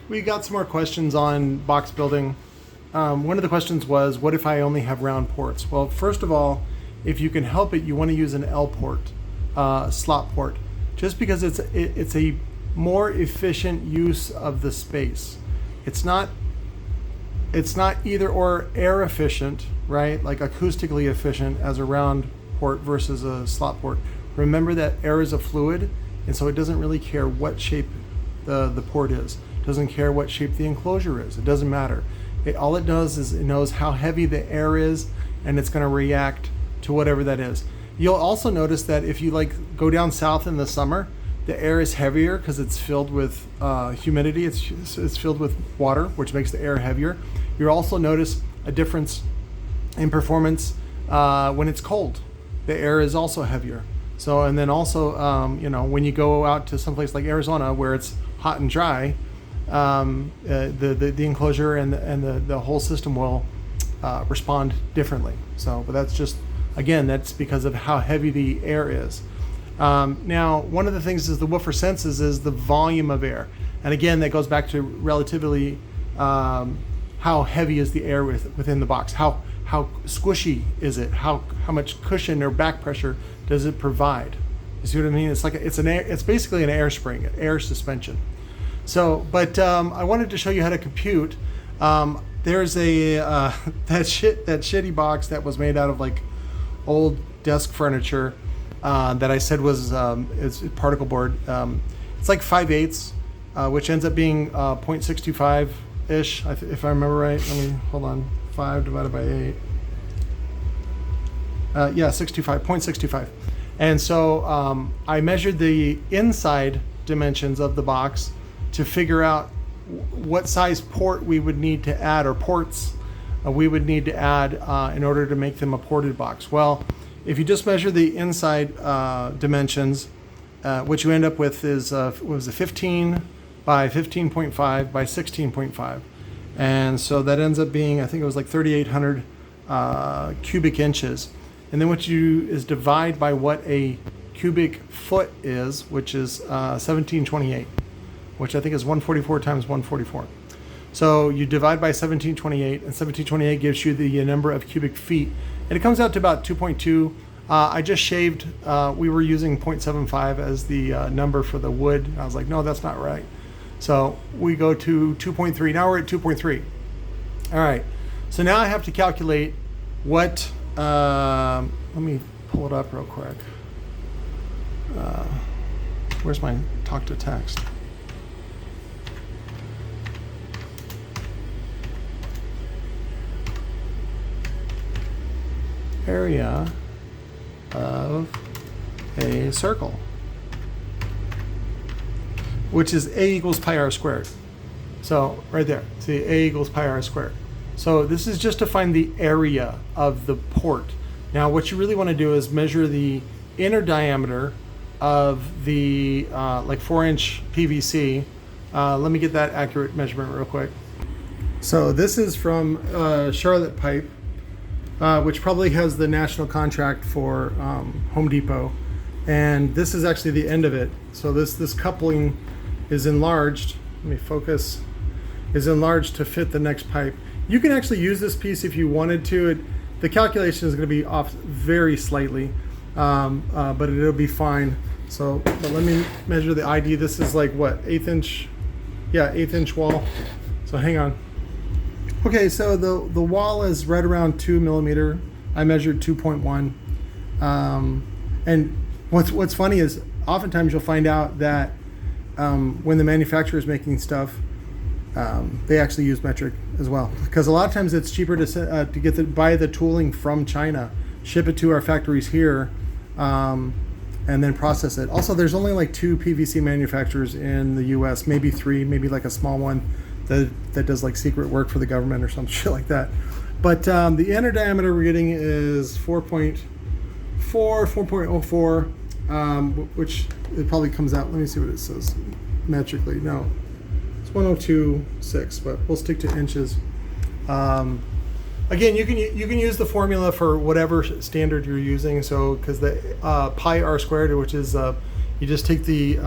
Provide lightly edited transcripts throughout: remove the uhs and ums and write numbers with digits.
we got some more questions on box building. One of the questions was, what if I only have round ports? Well, first of all, if you can help it, you want to use an L port, slot port, just because it's a more efficient use of the space. It's not either or air efficient, right? Like acoustically efficient as a round port versus a slot port. Remember that air is a fluid, and so it doesn't really care what shape the port is. It doesn't care what shape the enclosure is. It doesn't matter. All it does is it knows how heavy the air is, and it's going to react to whatever that is. You'll also notice that if you go down south in the summer, the air is heavier because it's filled with humidity. It's filled with water, which makes the air heavier. You'll also notice a difference in performance when it's cold. The air is also heavier. So, and then also, when you go out to someplace like Arizona where it's hot and dry, the enclosure and the whole system will respond differently. So, but that's just, again, that's because of how heavy the air is. Now, one of the things is the woofer senses is the volume of air. And again, that goes back to relatively how heavy is the air within the box? How squishy is it? How much cushion or back pressure does it provide? You see what I mean? It's basically an air spring, air suspension. So, but I wanted to show you how to compute. There's a that shitty box that was made out of old desk furniture that I said was it's particle board. It's like 5/8, which ends up being 0.625 ish, if I remember right. Let me hold on. 5 divided by 8. 0.625. And so I measured the inside dimensions of the box to figure out what size port we would need to add, or ports we would need to add in order to make them a ported box. Well, if you just measure the inside dimensions, what you end up with is was a 15 by 15.5 by 16.5. And so that ends up being, I think it was 3,800 cubic inches. And then what you do is divide by what a cubic foot is, which is 1728, which I think is 144 times 144. So you divide by 1728, and 1728 gives you the number of cubic feet. And it comes out to about 2.2. I just shaved, we were using 0.75 as the number for the wood. I was like, no, that's not right. So we go to 2.3. Now we're at 2.3. All right. So now I have to calculate what, let me pull it up real quick. Where's my talk to text? Area of a circle, which is A equals pi r squared. So right there, see, A equals pi r squared. So this is just to find the area of the port. Now what you really want to do is measure the inner diameter of the 4-inch PVC. Let me get that accurate measurement real quick. So this is from Charlotte Pipe, which probably has the national contract for Home Depot. And this is actually the end of it. So this coupling is enlarged. Let me focus. Is enlarged to fit the next pipe. You can actually use this piece if you wanted to. The calculation is going to be off very slightly, but it'll be fine. So, but let me measure the ID. This is like what, 1/8 inch? Yeah, 1/8 inch wall. So hang on. Okay, so the wall is right around 2 millimeter. I measured 2.1. And what's funny is oftentimes you'll find out that when the manufacturer is making stuff, they actually use metric as well, because a lot of times it's cheaper to buy the tooling from China, ship it to our factories here, and then process it. Also, there's only like 2 PVC manufacturers in the U.S., maybe 3, maybe like a small one that does like secret work for the government or some shit like that. But the inner diameter we're getting is 4.04, which it probably comes out. Let me see what it says metrically. No, it's 102.6, but we'll stick to inches. Again, you can use the formula for whatever standard you're using. So because the pi r squared, which is you just take the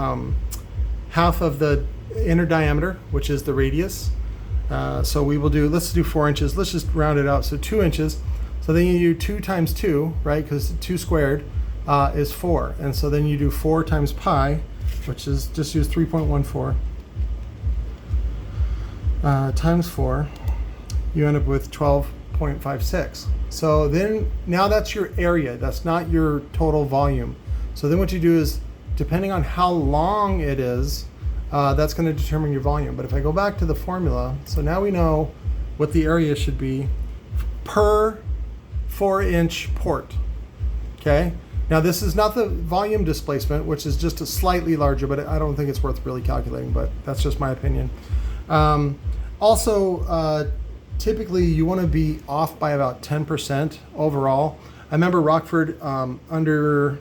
half of the inner diameter, which is the radius. So we will do, let's do 4 inches. Let's just round it out. So 2 inches. So then you do 2 times 2, right? Because 2 squared is 4. And so then you do 4 times pi, which is just use 3.14 times 4. You end up with 12.56. So then now that's your area. That's not your total volume. So then what you do is, depending on how long it is, that's going to determine your volume. But if I go back to the formula, so now we know what the area should be per 4-inch port. Okay. Now this is not the volume displacement, which is just a slightly larger, but I don't think it's worth really calculating, but that's just my opinion. Typically you want to be off by about 10% overall. I remember Rockford under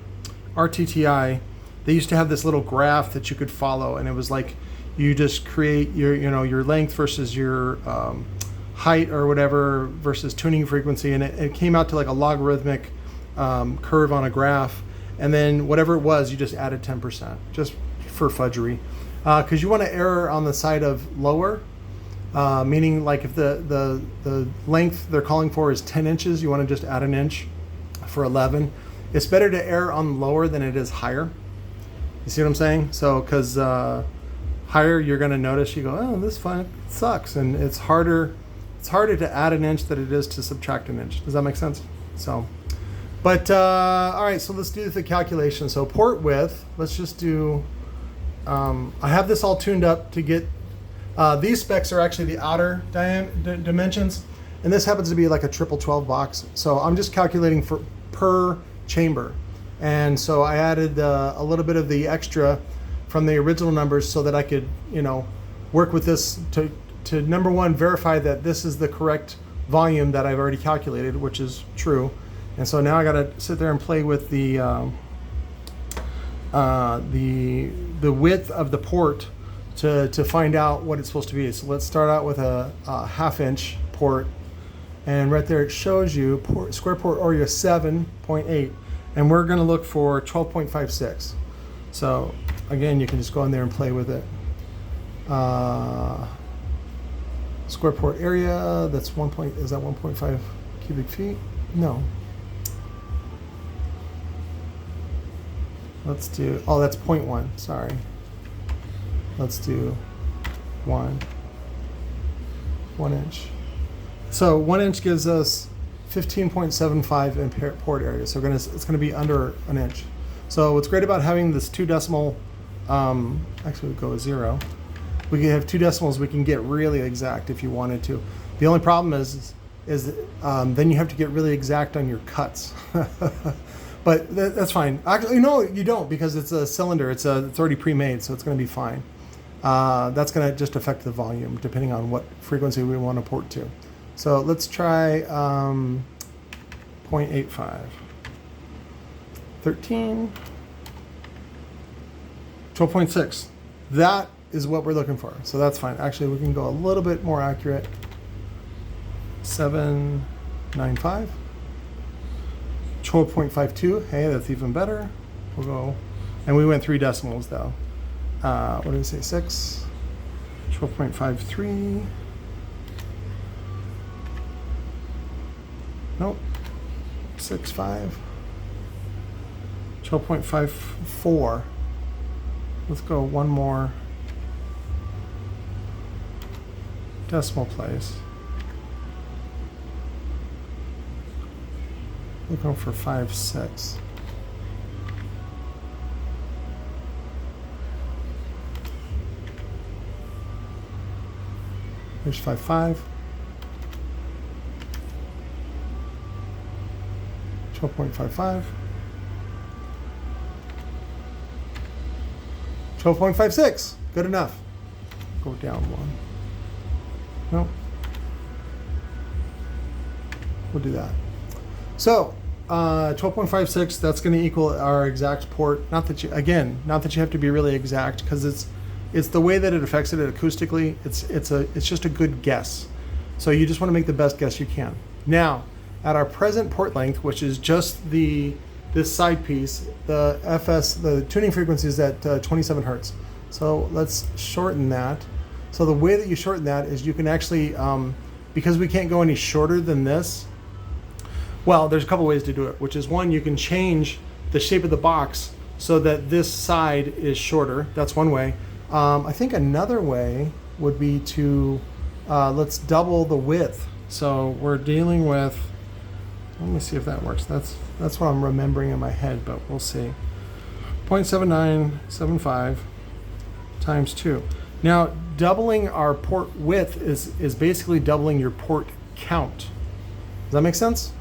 RTTI, they used to have this little graph that you could follow, and it was like you just create your length versus your height or whatever versus tuning frequency, and it came out to like a logarithmic curve on a graph, and then whatever it was, you just added 10% just for fudgery, because you want to err on the side of lower, meaning like if the length they're calling for is 10 inches, you want to just add an inch for 11. It's better to err on lower than it is higher. You see what I'm saying? So, because higher, you're going to notice, you go, oh, this sucks, and it's harder to add an inch than it is to subtract an inch. Does that make sense? So, but all right, so let's do the calculation. So port width, let's just do. I have this all tuned up to get. These specs are actually the outer dimensions, and this happens to be like a 12 box. So I'm just calculating for per chamber. And so I added a little bit of the extra from the original numbers so that I could, work with this to number one, verify that this is the correct volume that I've already calculated, which is true. And so now I got to sit there and play with the width of the port to find out what it's supposed to be. So let's start out with a 1/2 inch port, and right there it shows you square port area 7.8. And we're going to look for 12.56. So again, you can just go in there and play with it. Square port area, that's is that 1.5 cubic feet? No. Let's do, oh, that's 0.1, sorry. Let's do 1 inch. So 1 inch gives us 15.75 in port area, so it's going to be under an inch. So what's great about having this 2 decimal, actually we'll go with 0. We can have 2 decimals. We can get really exact if you wanted to. The only problem is then you have to get really exact on your cuts. But that's fine. Actually, no, you don't, because it's a cylinder. It's already pre-made, so it's going to be fine. That's going to just affect the volume depending on what frequency we want to port to. So let's try 0.85, 13, 12.6. That is what we're looking for. So that's fine. Actually, we can go a little bit more accurate. 795, 12.52. Hey, that's even better. We'll go, and we went 3 decimals though. What did we say? 6, 12.53. Nope. 6.5. 12.54. Let's go one more decimal place. We're going for 5.6. Here's 5.5. 12.55. 12.56. Good enough. Go down 1. No. We'll do that. So 12.56, that's going to equal our exact port. Not that you have to be really exact, because it's the way that it affects it acoustically. It's just a good guess. So you just want to make the best guess you can. Now, at our present port length, which is just this side piece, the FS, the tuning frequency is at 27 hertz. So let's shorten that. So the way that you shorten that is you can actually, because we can't go any shorter than this, well, there's a couple ways to do it, which is one, you can change the shape of the box so that this side is shorter. That's one way. I think another way would be to, let's double the width. So we're dealing with, let me see if that works. That's what I'm remembering in my head, but we'll see. 0.7975 times 2. Now, doubling our port width is basically doubling your port count. Does that make sense?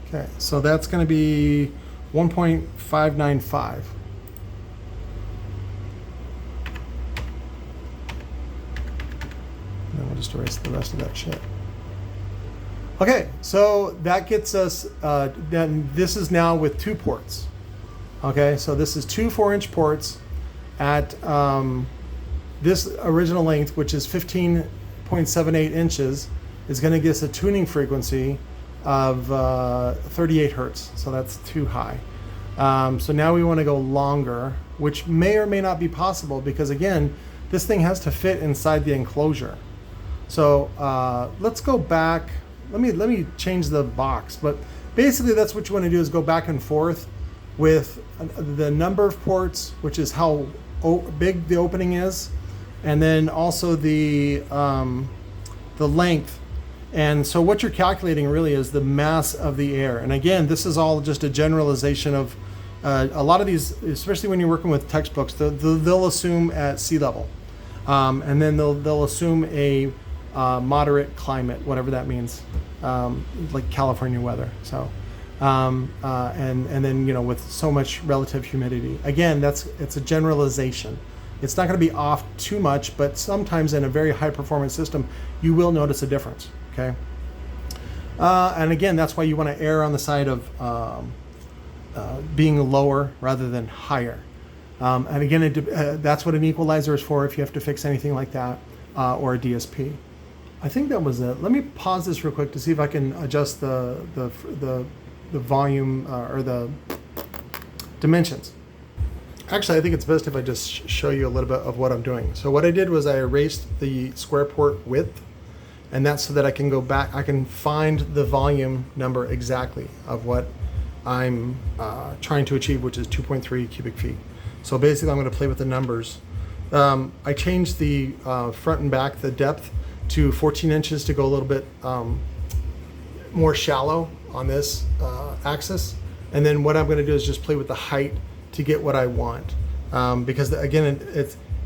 Okay, so that's going to be 1.595. And then we'll just erase the rest of that shit. Okay, so that gets us, then this is now with 2 ports. Okay, so this is 2 4-inch ports at this original length, which is 15.78 inches, is going to give us a tuning frequency of 38 hertz. So that's too high. So now we want to go longer, which may or may not be possible because, again, this thing has to fit inside the enclosure. So let's go back. Let me change the box, but basically that's what you want to do is go back and forth with the number of ports, which is how big the opening is, and then also the length. And so what you're calculating really is the mass of the air. And again, this is all just a generalization of a lot of these, especially when you're working with textbooks, they'll assume at sea level, and then they'll assume a moderate climate, whatever that means, like California weather. So, and then, you know, with so much relative humidity. Again, it's a generalization. It's not going to be off too much, but sometimes in a very high performance system, you will notice a difference. Okay. And again, that's why you want to err on the side of being lower rather than higher. And again, that's what an equalizer is for if you have to fix anything like that, or a DSP. I think that was it. Let me pause this real quick to see if I can adjust the volume or the dimensions. Actually, I think it's best if I just show you a little bit of what I'm doing. So what I did was I erased the square port width, and that's so that I can go back, I can find the volume number exactly of what I'm trying to achieve, which is 2.3 cubic feet. So basically I'm going to play with the numbers. I changed the front and back, the depth, to 14 inches to go a little bit more shallow on this axis. And then what I'm going to do is just play with the height to get what I want. Because again,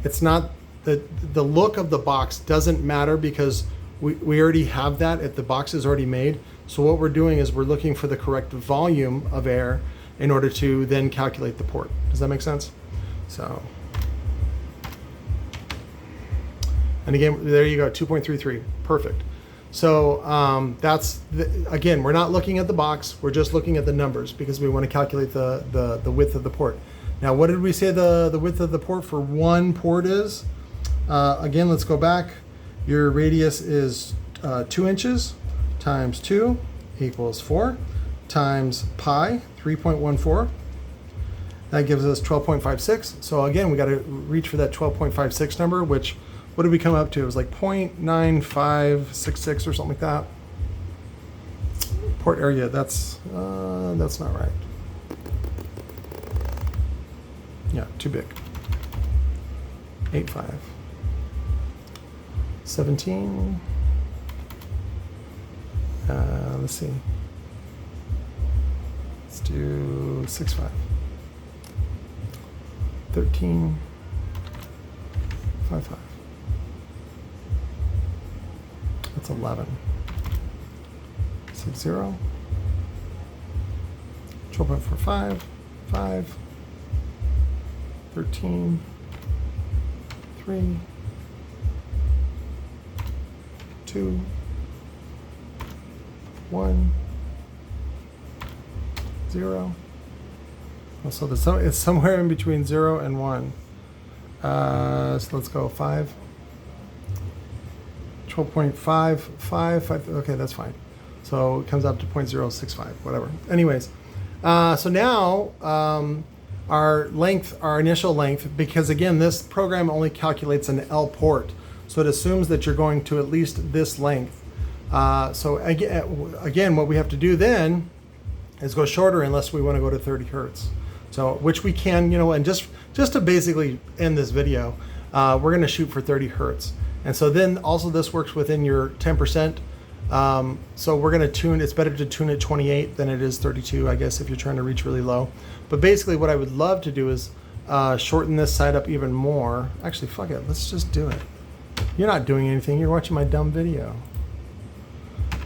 it's not, the look of the box doesn't matter because we already have that if the box is already made. So what we're doing is we're looking for the correct volume of air in order to then calculate the port. Does that make sense? So, and again, there you go, 2.33, perfect. So again, we're not looking at the box, we're just looking at the numbers because we want to calculate the width of the port. Now, what did we say the width of the port for one port is? Again, let's go back. Your radius is 2 inches times 2 equals 4 times pi, 3.14. That gives us 12.56. So again, we got to reach for that 12.56 number, which, what did we come up to? It was like 0.9566 or something like that. Port area, that's not right. Yeah, too big. 8.5. 17. Let's see. Let's do 6.5. 13. 5.5. That's 11. 6.0. 12.45. 5. 13. 3. 2. 1. 0. So it's somewhere in between 0 and 1. So let's go 5. 12.555. Okay, that's fine. So it comes up to 0.065, whatever. Anyways, so now our length, our initial length, because again, this program only calculates an L port. So it assumes that you're going to at least this length. So again, what we have to do then is go shorter unless we want to go to 30 hertz. So, which we can, you know, and just to basically end this video, we're going to shoot for 30 hertz. And so then also this works within your 10%. So we're going to tune, it's better to tune at 28 than it is 32, I guess, if you're trying to reach really low. But basically what I would love to do is shorten this side up even more. Actually, fuck it, let's just do it. You're not doing anything, you're watching my dumb video.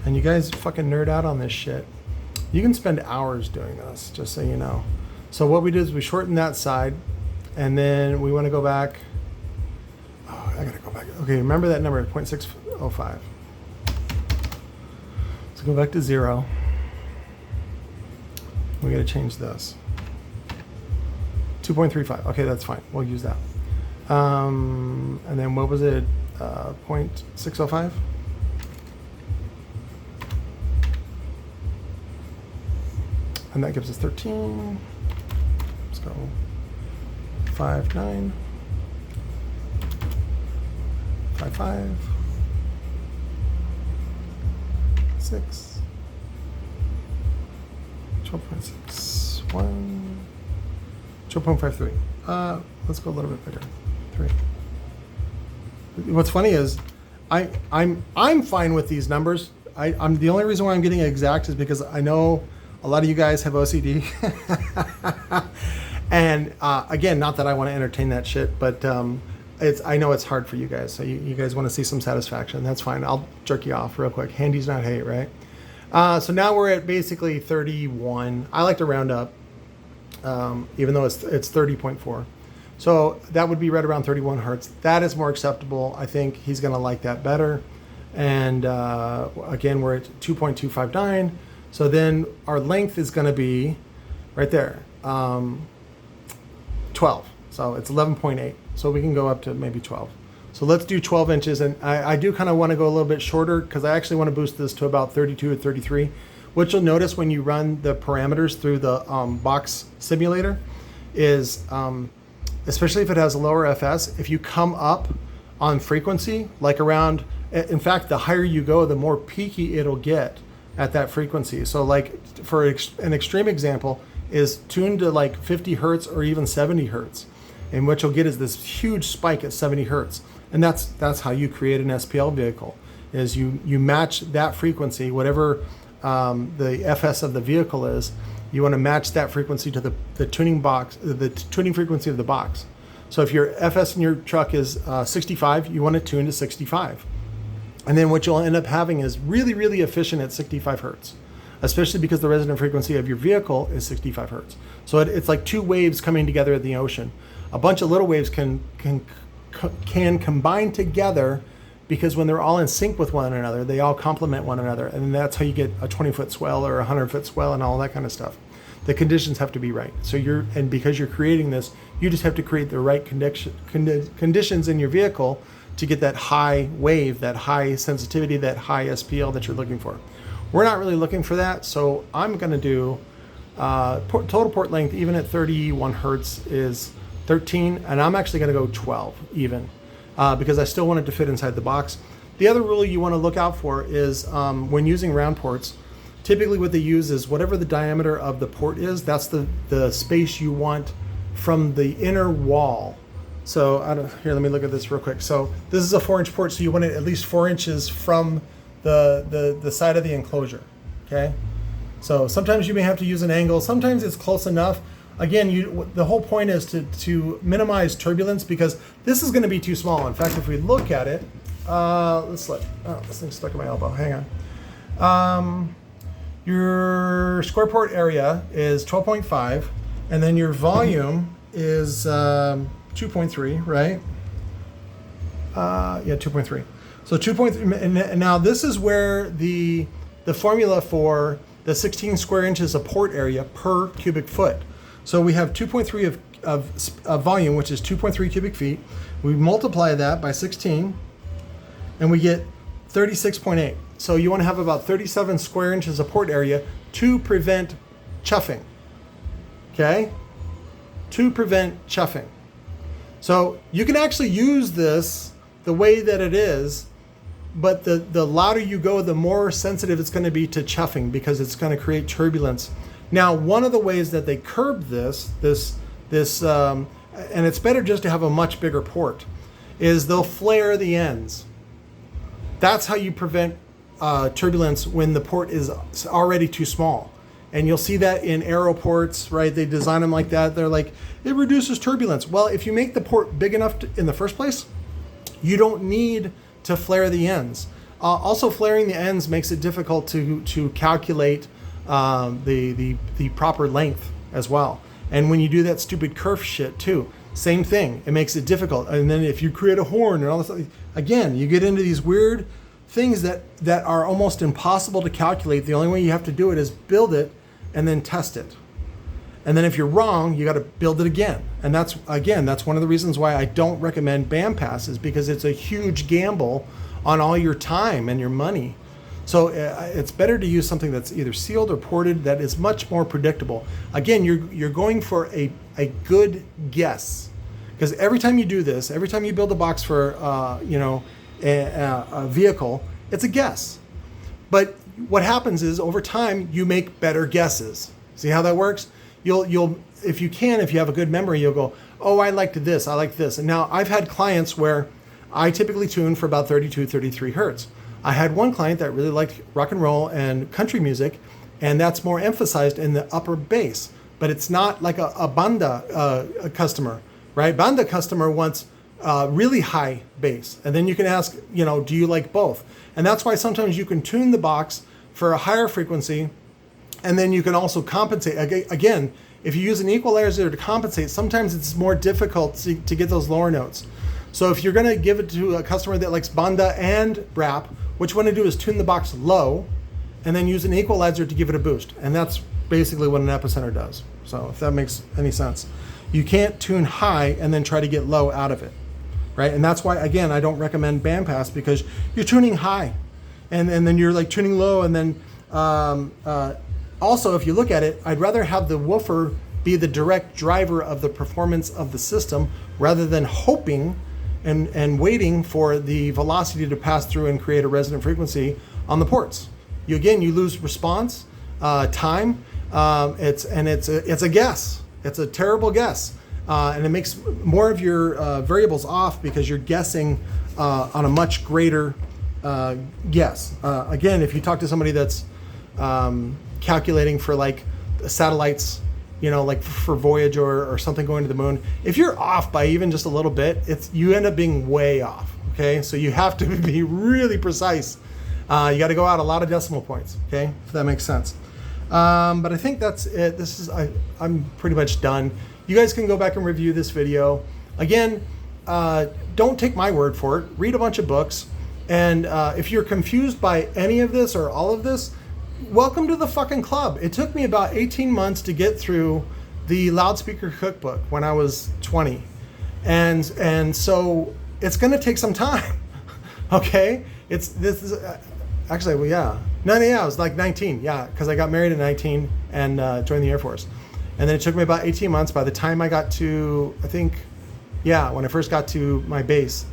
And you guys fucking nerd out on this shit. You can spend hours doing this, just so you know. So what we did is we shortened that side, and then we want to go back. Oh, I gotta go back. Okay, remember that number, 0.605. So go back to 0. We gotta change this. 2.35. Okay, that's fine. We'll use that. And then what was it? 0.605. And that gives us 13. Let's go 5.9, 5.5, 6, 12.61, 12.53. Let's go a little bit bigger. 3. What's funny is I'm fine with these numbers. I'm the only reason why I'm getting it exact is because I know a lot of you guys have OCD. And again, not that I want to entertain that shit, but I know it's hard for you guys. So you guys want to see some satisfaction. That's fine. I'll jerk you off real quick. Handy's not hate, right? So now we're at basically 31. I like to round up, even though it's 30.4. So that would be right around 31 hertz. That is more acceptable. I think he's going to like that better. And again, we're at 2.259. So then our length is going to be right there, 12. So it's 11.8. So we can go up to maybe 12. So let's do 12 inches. And I do kind of want to go a little bit shorter because I actually want to boost this to about 32 or 33. What you'll notice when you run the parameters through the box simulator is, especially if it has a lower FS, if you come up on frequency, like around, in fact, the higher you go, the more peaky it'll get at that frequency. So like for an extreme example is tuned to like 50 hertz or even 70 hertz. And what you'll get is this huge spike at 70 hertz. And that's how you create an SPL vehicle, is you match that frequency, whatever the FS of the vehicle is, you want to match that frequency to the tuning box, the tuning frequency of the box. So if your FS in your truck is 65, you want to tune to 65. And then what you'll end up having is really, really efficient at 65 hertz, especially because the resonant frequency of your vehicle is 65 hertz. So it's like two waves coming together in the ocean. A bunch of little waves can combine together because when they're all in sync with one another, they all complement one another. And that's how you get a 20-foot swell or a 100-foot swell and all that kind of stuff. The conditions have to be right. So because you're creating this, you just have to create the right conditions in your vehicle to get that high wave, that high sensitivity, that high SPL that you're looking for. We're not really looking for that, so I'm going to do total port length, even at 31 hertz, is 13, and I'm actually going to go 12 even, because I still want it to fit inside the box. The other rule you want to look out for is when using round ports, typically what they use is whatever the diameter of the port is, that's the space you want from the inner wall. So here, let me look at this real quick. So this is a 4-inch port, so you want it at least 4 inches from the side of the enclosure. Okay. So sometimes you may have to use an angle. Sometimes it's close enough. Again, the whole point is to minimize turbulence because this is going to be too small. In fact, if we look at it, this thing's stuck in my elbow. Hang on. Your square port area is 12.5, and then your volume is 2.3, right? Yeah, 2.3. So 2.3, and now this is where the formula for the 16 square inches of port area per cubic foot. So we have 2.3 of volume, which is 2.3 cubic feet. We multiply that by 16, and we get 36.8. So you want to have about 37 square inches of port area to prevent chuffing. Okay? to prevent chuffing. So you can actually use this the way that it is, but the louder you go, the more sensitive it's going to be to chuffing because it's going to create turbulence. Now, one of the ways that they curb this, and it's better just to have a much bigger port, is they'll flare the ends. That's how you prevent turbulence when the port is already too small. And you'll see that in Aeroports, right? They design them like that. They're like, it reduces turbulence. Well, if you make the port big enough in the first place, you don't need to flare the ends. Also, flaring the ends makes it difficult to calculate the proper length as well. And when you do that stupid kerf shit too, same thing. It makes it difficult. And then if you create a horn and all this, again, you get into these weird things that are almost impossible to calculate. The only way you have to do it is build it and then test it. And then if you're wrong, you got to build it again. And that's one of the reasons why I don't recommend bandpasses, because it's a huge gamble on all your time and your money. So it's better to use something that's either sealed or ported that is much more predictable. Again, you're going for a good guess, because every time you do this, every time you build a box for a vehicle, it's a guess. But what happens is over time you make better guesses. See how that works? You'll if you have a good memory, you'll go, oh, I liked this, I like this. And now I've had clients where I typically tune for about 32, 33 hertz. I had one client that really liked rock and roll and country music, and that's more emphasized in the upper bass. But it's not like a banda customer, right? Banda customer wants really high bass. And then you can ask, do you like both? And that's why sometimes you can tune the box for a higher frequency, and then you can also compensate. Again, if you use an equalizer to compensate, sometimes it's more difficult to get those lower notes. So if you're going to give it to a customer that likes banda and rap, what you want to do is tune the box low and then use an equalizer to give it a boost. And that's basically what an epicenter does. So if that makes any sense. You can't tune high and then try to get low out of it, right? And that's why, again, I don't recommend bandpass, because you're tuning high and then you're like tuning low. And then also, if you look at it, I'd rather have the woofer be the direct driver of the performance of the system rather than hoping and waiting for the velocity to pass through and create a resonant frequency on the ports. You lose response time. It's a guess. It's a terrible guess, and it makes more of your variables off because you're guessing on a much greater guess. Again, if you talk to somebody that's calculating for like satellites, like for Voyager or something going to the moon, if you're off by even just a little bit, you end up being way off. Okay, so you have to be really precise. You got to go out a lot of decimal points. Okay, if that makes sense. But I think that's it. I'm pretty much done. You guys can go back and review this video. Again, don't take my word for it. Read a bunch of books. And if you're confused by any of this or all of this, welcome to the fucking club. It took me about 18 months to get through the loudspeaker cookbook when I was 20. And so it's going to take some time. Okay? I was like 19. Yeah, because I got married at 19 and joined the Air Force. And then it took me about 18 months. By the time I got to, when I first got to my base,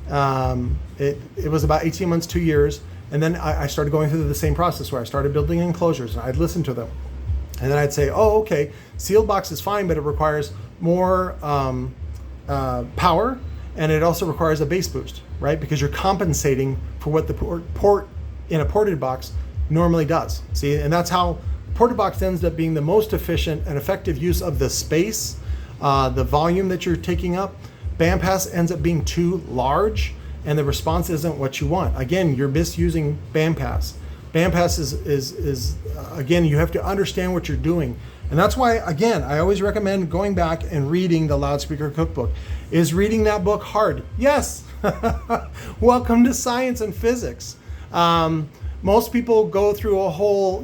it was about 18 months, 2 years. And then I started going through the same process where I started building enclosures, and I'd listen to them. And then I'd say, oh, okay, sealed box is fine, but it requires more power, and it also requires a bass boost, right? Because you're compensating for what the port in a ported box normally does. See, and that's how ported box ends up being the most efficient and effective use of the space, the volume that you're taking up. Bandpass ends up being too large, and the response isn't what you want. Again, you're misusing bandpass. Bandpass is again, you have to understand what you're doing. And that's why, again, I always recommend going back and reading the loudspeaker cookbook. Is reading that book hard? Yes. Welcome to science and physics. Most people go through a whole,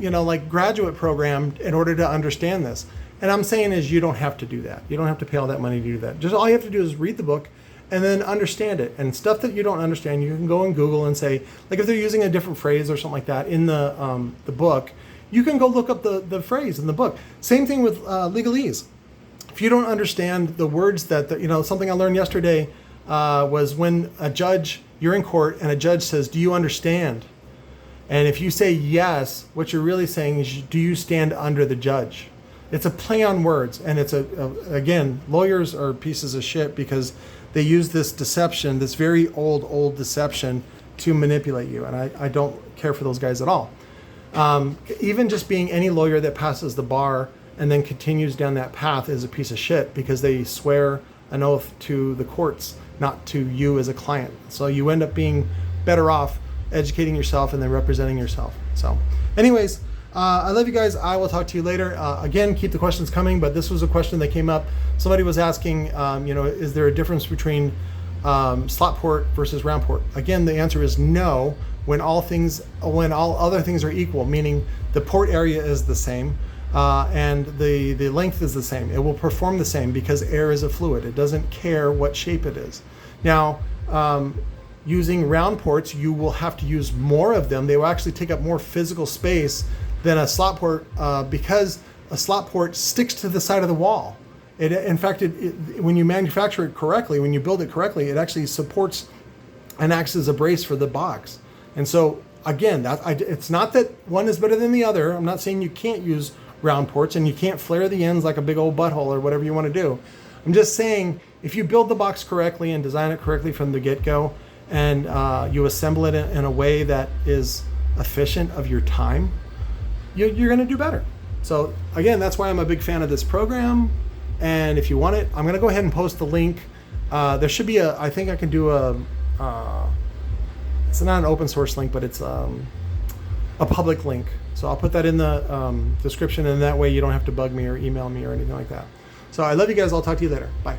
graduate program in order to understand this. And I'm saying is you don't have to do that. You don't have to pay all that money to do that. Just all you have to do is read the book and then understand it. And stuff that you don't understand, you can go on Google and say, like if they're using a different phrase or something like that in the book, you can go look up the phrase in the book. Same thing with legalese. if you don't understand the words that, something I learned yesterday was when you're in court and a judge says, do you understand? And if you say yes, what you're really saying is, do you stand under the judge? It's a play on words. And it's again, lawyers are pieces of shit because they use this deception, this very old deception to manipulate you. And I don't care for those guys at all. Even just being any lawyer that passes the bar and then continues down that path is a piece of shit because they swear an oath to the courts, not to you as a client. So you end up being better off educating yourself and then representing yourself. So anyways, I love you guys. I will talk to you later. Again, keep the questions coming, but this was a question that came up. Somebody was asking, is there a difference between slot port versus round port? Again, the answer is no. When all other things are equal, meaning the port area is the same and the length is the same. It will perform the same because air is a fluid. It doesn't care what shape it is. Now, using round ports, you will have to use more of them. They will actually take up more physical space than a slot port because a slot port sticks to the side of the wall. In fact, when you manufacture it correctly, when you build it correctly, it actually supports and acts as a brace for the box. And so again, it's not that one is better than the other. I'm not saying you can't use round ports and you can't flare the ends like a big old butthole or whatever you want to do. I'm just saying, if you build the box correctly and design it correctly from the get-go, and you assemble it in a way that is efficient of your time, you're going to do better. So again, that's why I'm a big fan of this program. And if you want it, I'm going to go ahead and post the link. There should be I think I can do it's not an open source link, but it's a public link. So I'll put that in the description, and that way you don't have to bug me or email me or anything like that. So I love you guys. I'll talk to you later. Bye.